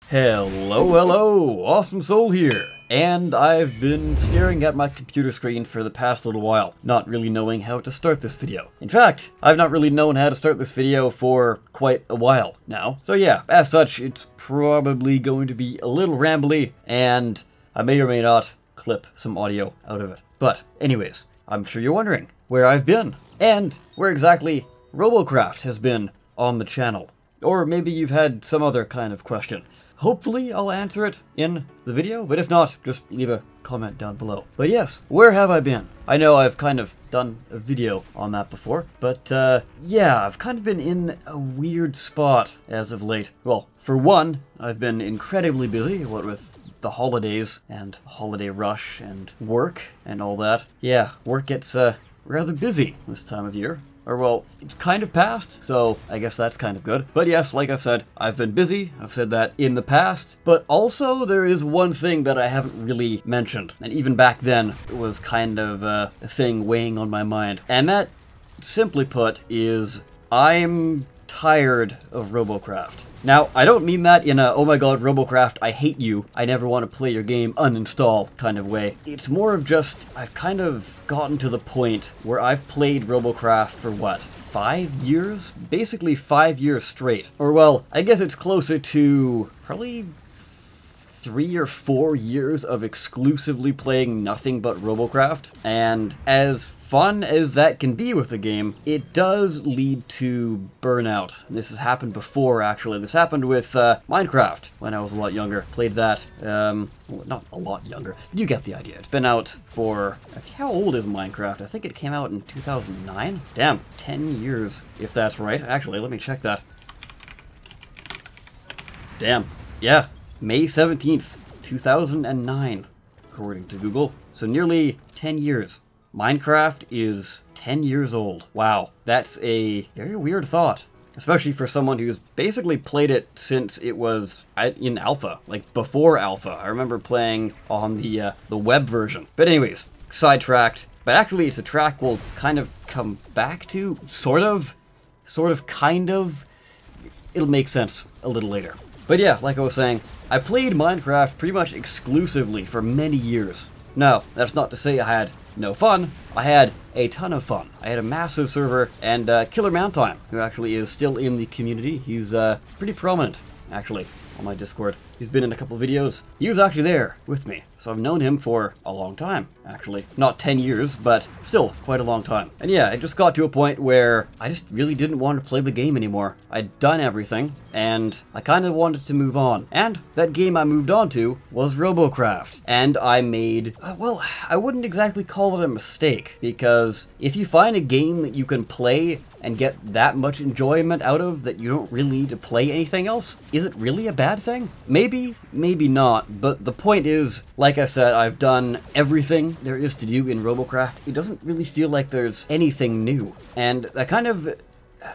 Hello, Awesome Soul here, and I've been staring at my computer screen for the past little while, not really knowing how to start this video. In fact, I've not really known how to start this video for quite a while now. So yeah, as such, it's probably going to be a little rambly, and I may or may not clip some audio out of it. But anyways, I'm sure you're wondering where I've been, and where exactly Robocraft has been on the channel. Or maybe you've had some other kind of question. Hopefully I'll answer it in the video, but if not, just leave a comment down below. But yes, where have I been? I know I've kind of done a video on that before, but yeah, I've kind of been in a weird spot as of late. Well, for one, I've been incredibly busy, what with the holidays and holiday rush and work and all that. Yeah, work gets rather busy this time of year. Or well, it's kind of past, so I guess that's kind of good. But yes, like I've said, I've been busy. I've said that in the past. But also, there is one thing that I haven't really mentioned. And even back then, it was kind of a thing weighing on my mind. And that, simply put, is I'm tired of Robocraft. Now, I don't mean that in a, oh my god, Robocraft, I hate you, I never want to play your game, uninstall kind of way. It's more of just, I've kind of gotten to the point where I've played Robocraft for what, 5 years? Basically 5 years straight. Or well, I guess it's closer to probably 3 or 4 years of exclusively playing nothing but Robocraft. And as fun as that can be with the game, it does lead to burnout. This has happened before, actually. This happened with Minecraft when I was a lot younger. Played that, well, not a lot younger. You get the idea. It's been out for, how old is Minecraft? I think it came out in 2009? Damn, 10 years, if that's right. Actually, let me check that. Damn, yeah. May 17th, 2009, according to Google. So nearly 10 years. Minecraft is 10 years old. Wow, that's a very weird thought. Especially for someone who's basically played it since it was in alpha, like before alpha. I remember playing on the web version. But anyways, sidetracked. But actually it's a track we'll kind of come back to, sort of, kind of. It'll make sense a little later. But yeah, like I was saying, I played Minecraft pretty much exclusively for many years. Now, that's not to say I had no fun. I had a ton of fun. I had a massive server, and Killer Mountime, who actually is still in the community, he's pretty prominent, actually, on my Discord. He's been in a couple videos. He was actually there with me, so I've known him for a long time, actually. Not 10 years, but still quite a long time. And yeah, it just got to a point where I just really didn't want to play the game anymore. I'd done everything, and I kind of wanted to move on. And that game I moved on to was Robocraft. And I made, well, I wouldn't exactly call it a mistake, because if you find a game that you can play and get that much enjoyment out of that you don't really need to play anything else, is it really a bad thing? Maybe, maybe not, but the point is, like I said, I've done everything there is to do in Robocraft. It doesn't really feel like there's anything new. And that kind of,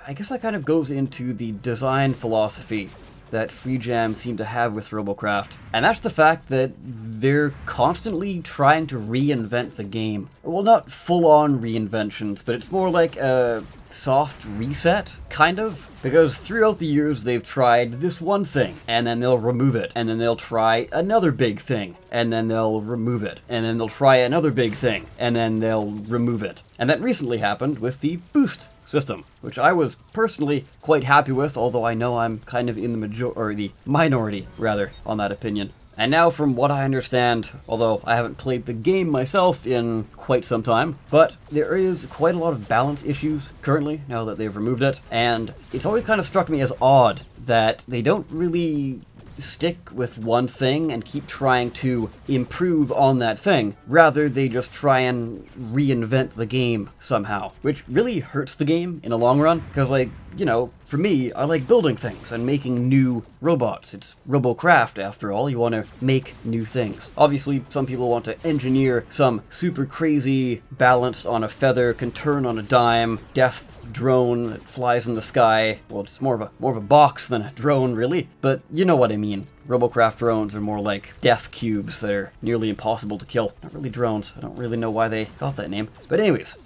I guess that kind of goes into the design philosophy that FreeJam seem to have with Robocraft. And that's the fact that they're constantly trying to reinvent the game. Well, not full-on reinventions, but it's more like a soft reset, kind of. Because throughout the years they've tried this one thing, and then they'll remove it, and then they'll try another big thing, and then they'll remove it, and then they'll try another big thing, and then they'll remove it. And that recently happened with the boost system, which I was personally quite happy with, although I know I'm kind of in the minority, rather, on that opinion. And now, from what I understand, although I haven't played the game myself in quite some time, but there is quite a lot of balance issues currently, now that they've removed it, and it's always kind of struck me as odd that they don't really stick with one thing and keep trying to improve on that thing. Rather, they just try and reinvent the game somehow, which really hurts the game in the long run, because, like, you know, for me, I like building things and making new robots. It's Robocraft, after all. You want to make new things. Obviously, some people want to engineer some super crazy, balanced on a feather, can turn on a dime, death drone that flies in the sky. Well, it's more of a box than a drone, really, but you know what I mean. Robocraft drones are more like death cubes that are nearly impossible to kill. Not really drones. I don't really know why they got that name. But anyways,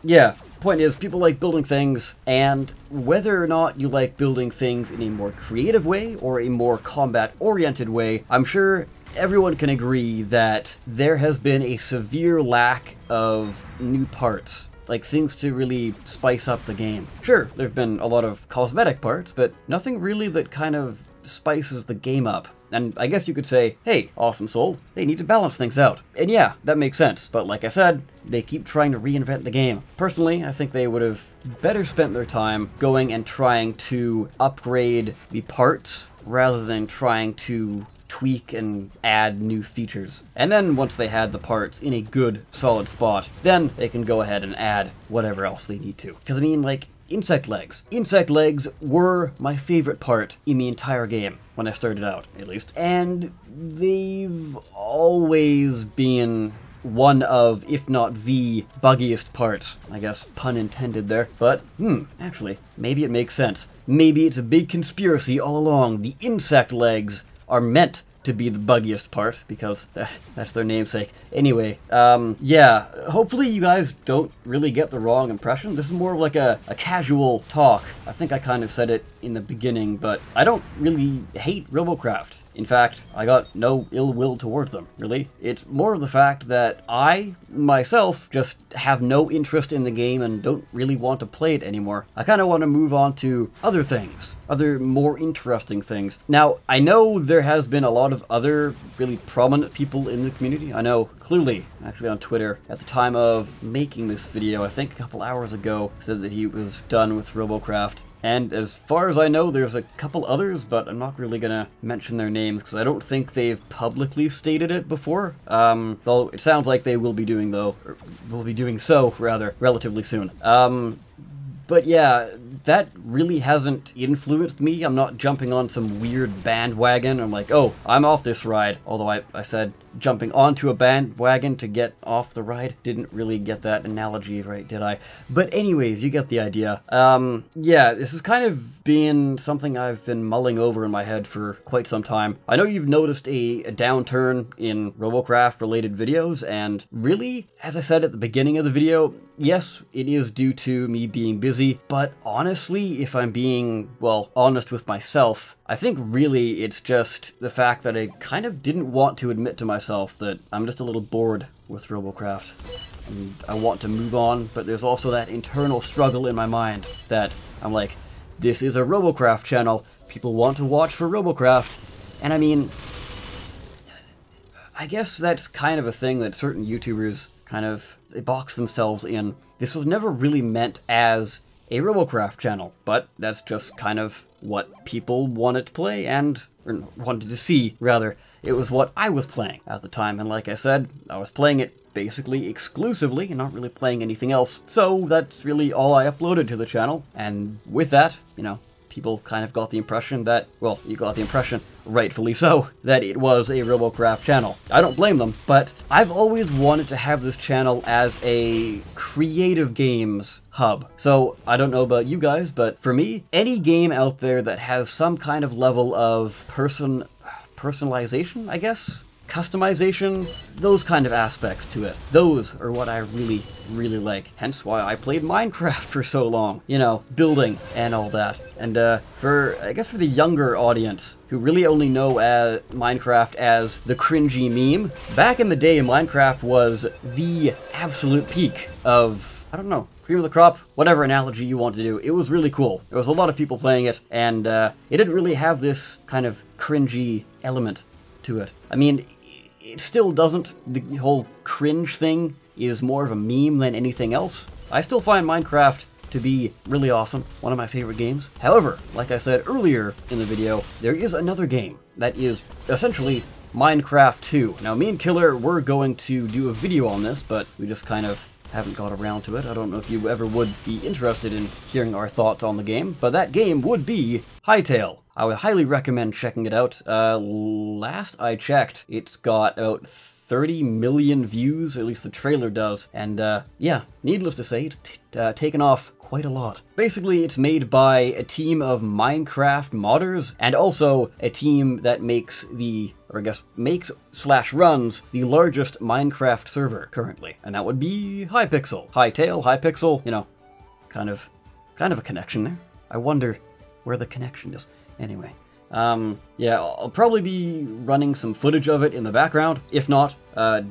yeah. Point is, people like building things, and whether or not you like building things in a more creative way or a more combat-oriented way, I'm sure everyone can agree that there has been a severe lack of new parts. Like, things to really spice up the game. Sure, there have been a lot of cosmetic parts, but nothing really that kind of spices the game up. And I guess you could say, hey, Awesome Soul, they need to balance things out. And yeah, that makes sense. But like I said, they keep trying to reinvent the game. Personally, I think they would have better spent their time going and trying to upgrade the parts rather than trying to tweak and add new features. And then once they had the parts in a good, solid spot, then they can go ahead and add whatever else they need to. Because I mean, like, insect legs. Insect legs were my favorite part in the entire game, when I started out, at least. And they've always been one of, if not the, buggiest parts. I guess, pun intended there. But, actually, maybe it makes sense. Maybe it's a big conspiracy all along. The insect legs are meant to be the buggiest part, because that's their namesake. Anyway, yeah, hopefully you guys don't really get the wrong impression. This is more of like a casual talk. I think I kind of said it in the beginning, but I don't really hate Robocraft. In fact, I got no ill will towards them, really. It's more of the fact that I, myself, just have no interest in the game and don't really want to play it anymore. I kind of want to move on to other things, other more interesting things. Now, I know there has been a lot of other really prominent people in the community. I know Clearly, actually on Twitter, at the time of making this video, I think a couple hours ago, said that he was done with Robocraft. And as far as I know, there's a couple others, but I'm not really gonna mention their names because I don't think they've publicly stated it before. Though it sounds like they will be doing so rather relatively soon. But yeah, that really hasn't influenced me. I'm not jumping on some weird bandwagon. I'm like, oh, I'm off this ride. Although I said jumping onto a bandwagon to get off the ride. Didn't really get that analogy right, did I? But anyways, you get the idea. Yeah, this has kind of been something I've been mulling over in my head for quite some time. I know you've noticed a downturn in Robocraft related videos, and really, as I said at the beginning of the video, yes, it is due to me being busy, but honestly, if I'm being, well, honest with myself, I think really it's just the fact that I kind of didn't want to admit to myself that I'm just a little bored with Robocraft. And I want to move on, but there's also that internal struggle in my mind that I'm like, this is a Robocraft channel, people want to watch for Robocraft, and I mean, I guess that's kind of a thing that certain YouTubers kind of, they box themselves in. This was never really meant as a Robocraft channel, but that's just kind of what people wanted to play or wanted to see, rather. It was what I was playing at the time, and like I said, I was playing it basically exclusively and not really playing anything else. So that's really all I uploaded to the channel, and with that, you know, people kind of got the impression that, well, you got the impression, rightfully so, that it was a Robocraft channel. I don't blame them, but I've always wanted to have this channel as a creative games hub. So, I don't know about you guys, but for me, any game out there that has some kind of level of personalization, I guess? Customization, those kind of aspects to it. Those are what I really, really like. Hence why I played Minecraft for so long. You know, building and all that. And I guess for the younger audience, who really only know Minecraft as the cringy meme, back in the day, Minecraft was the absolute peak of, I don't know, cream of the crop, whatever analogy you want to do. It was really cool. There was a lot of people playing it, and it didn't really have this kind of cringy element to it. I mean, it still doesn't. The whole cringe thing is more of a meme than anything else. I still find Minecraft to be really awesome, one of my favorite games. However, like I said earlier in the video, there is another game that is essentially Minecraft 2. Now, me and Killer were going to do a video on this, but we just kind of haven't got around to it. I don't know if you ever would be interested in hearing our thoughts on the game, but that game would be Hytale. I would highly recommend checking it out. Last I checked, it's got about 30 million views, at least the trailer does, and yeah, needless to say, it's taken off quite a lot. Basically, it's made by a team of Minecraft modders, and also a team that makes makes/runs the largest Minecraft server currently, and that would be Hypixel. Hypixel, you know, kind of a connection there. I wonder where the connection is. Anyway, yeah, I'll probably be running some footage of it in the background. If not,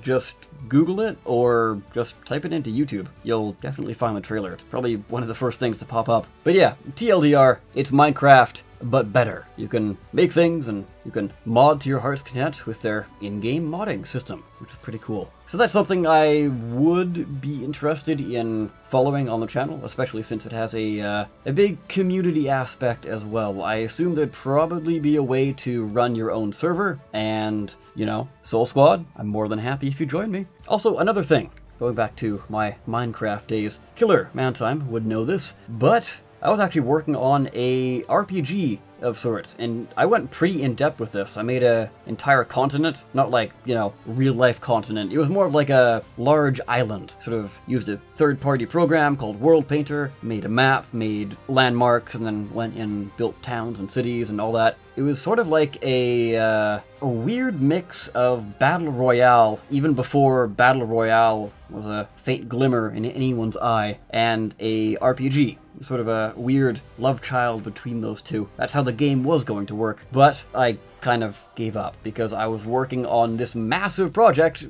just Google it or just type it into YouTube. You'll definitely find the trailer. It's probably one of the first things to pop up. But yeah, TLDR, it's Minecraft, but better. You can make things and you can mod to your heart's content with their in-game modding system, which is pretty cool. So that's something I would be interested in following on the channel, especially since it has a big community aspect as well. I assume there'd probably be a way to run your own server, and, you know, Soul Squad, I'm more than happy if you join me. Also, another thing, going back to my Minecraft days, Killer Mantime would know this, but I was actually working on a RPG of sorts, and I went pretty in-depth with this. I made an entire continent, not like, you know, real-life continent. It was more of like a large island. Sort of used a third-party program called World Painter, made a map, made landmarks, and then went and built towns and cities and all that. It was sort of like a weird mix of Battle Royale, even before Battle Royale was a faint glimmer in anyone's eye, and a RPG. Sort of a weird love child between those two. That's how the game was going to work, but I kind of gave up because I was working on this massive project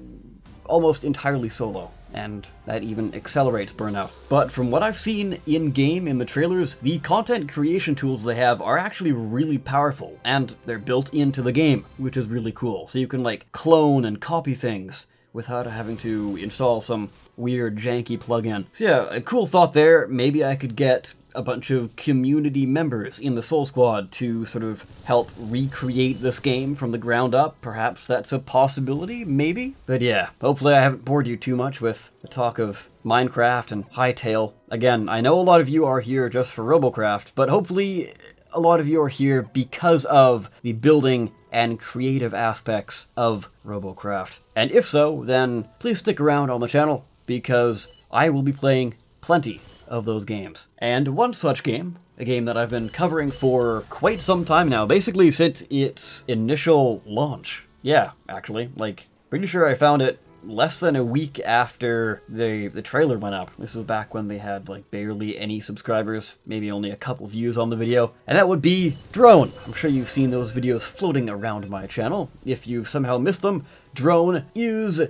almost entirely solo, and that even accelerates burnout. But from what I've seen in-game in the trailers, the content creation tools they have are actually really powerful, and they're built into the game, which is really cool. So you can like clone and copy things without having to install some weird janky plugin. So yeah, a cool thought there. Maybe I could get a bunch of community members in the Soul Squad to sort of help recreate this game from the ground up. Perhaps that's a possibility, maybe? But yeah, hopefully I haven't bored you too much with the talk of Minecraft and Hytale. Again, I know a lot of you are here just for Robocraft, but hopefully a lot of you are here because of the building and creative aspects of Robocraft. And if so, then please stick around on the channel, because I will be playing plenty of those games. And one such game, a game that I've been covering for quite some time now, basically since its initial launch. Yeah, actually, like, pretty sure I found it less than a week after the trailer went up. This was back when they had like barely any subscribers, maybe only a couple views on the video, and that would be Drone. I'm sure you've seen those videos floating around my channel. If you've somehow missed them, Drone is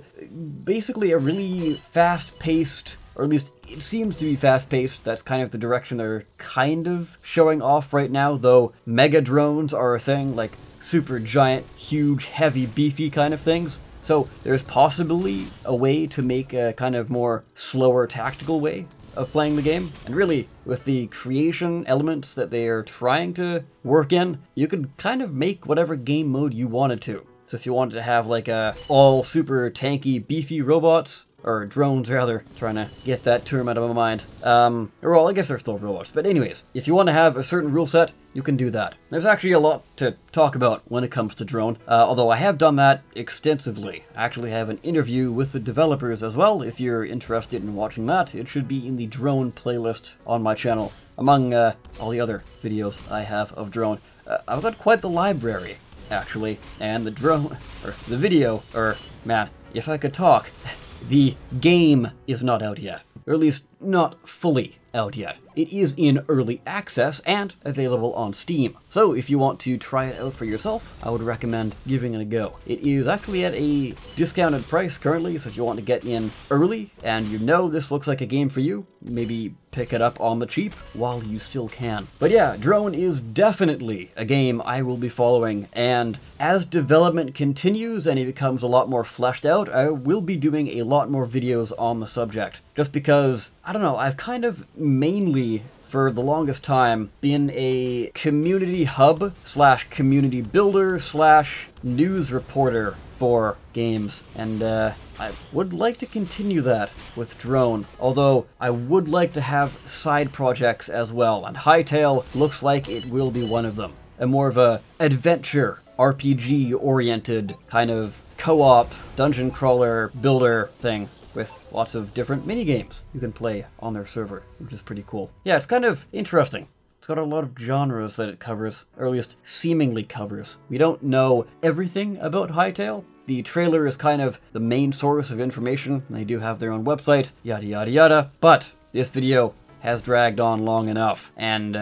basically a really fast-paced, or at least it seems to be fast-paced. That's kind of the direction they're kind of showing off right now, though mega drones are a thing, like super giant, huge, heavy, beefy kind of things. So there's possibly a way to make a kind of more slower tactical way of playing the game. And really, with the creation elements that they are trying to work in, you could kind of make whatever game mode you wanted to. So if you wanted to have like a all super tanky, beefy robots, or drones rather, trying to get that term out of my mind. Well, I guess they're still robots, but anyways, if you want to have a certain rule set, you can do that. There's actually a lot to talk about when it comes to Drone, although I have done that extensively. I actually have an interview with the developers as well. If you're interested in watching that, it should be in the Drone playlist on my channel, among all the other videos I have of Drone. I've got quite the library, actually, and the drone, or the video, or man, if I could talk, the game is not out yet, or at least not fully out yet. It is in early access and available on Steam. So if you want to try it out for yourself, I would recommend giving it a go. It is actually at a discounted price currently, so if you want to get in early and you know this looks like a game for you, maybe pick it up on the cheap while you still can. But yeah, Drone is definitely a game I will be following, and as development continues and it becomes a lot more fleshed out, I will be doing a lot more videos on the subject. Just because, I don't know, I've kind of mainly, for the longest time, been a community hub slash community builder slash news reporter for games, and I would like to continue that with Drone, although I would like to have side projects as well, and Hytale looks like it will be one of them. a more of a adventure RPG oriented kind of co-op dungeon crawler builder thing with lots of different mini games you can play on their server, which is pretty cool. Yeah, it's kind of interesting. It's got a lot of genres that it covers, or at least seemingly covers. We don't know everything about Hytale. The trailer is kind of the main source of information. They do have their own website, yada yada yada. But this video has dragged on long enough, and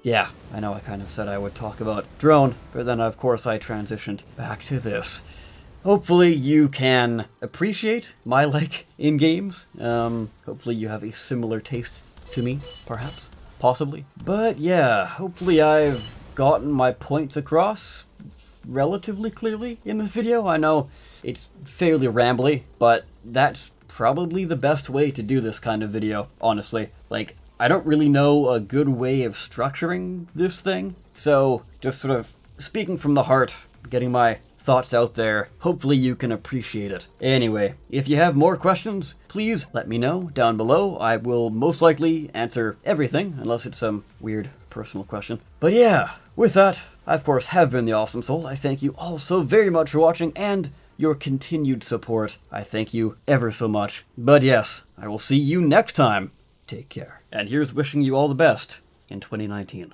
yeah, I know I kind of said I would talk about Drone, but then of course I transitioned back to this. Hopefully you can appreciate my like in games. Hopefully you have a similar taste to me, perhaps. Possibly. But yeah, hopefully I've gotten my points across relatively clearly in this video. I know it's fairly rambly, but that's probably the best way to do this kind of video, honestly. Like, I don't really know a good way of structuring this thing, so just sort of speaking from the heart, getting my thoughts out there. Hopefully you can appreciate it. Anyway, if you have more questions, please let me know down below. I will most likely answer everything, unless it's some weird personal question. But yeah, with that, I of course have been the Awesome Soul. I thank you all so very much for watching and your continued support. I thank you ever so much. But yes, I will see you next time. Take care. And here's wishing you all the best in 2019.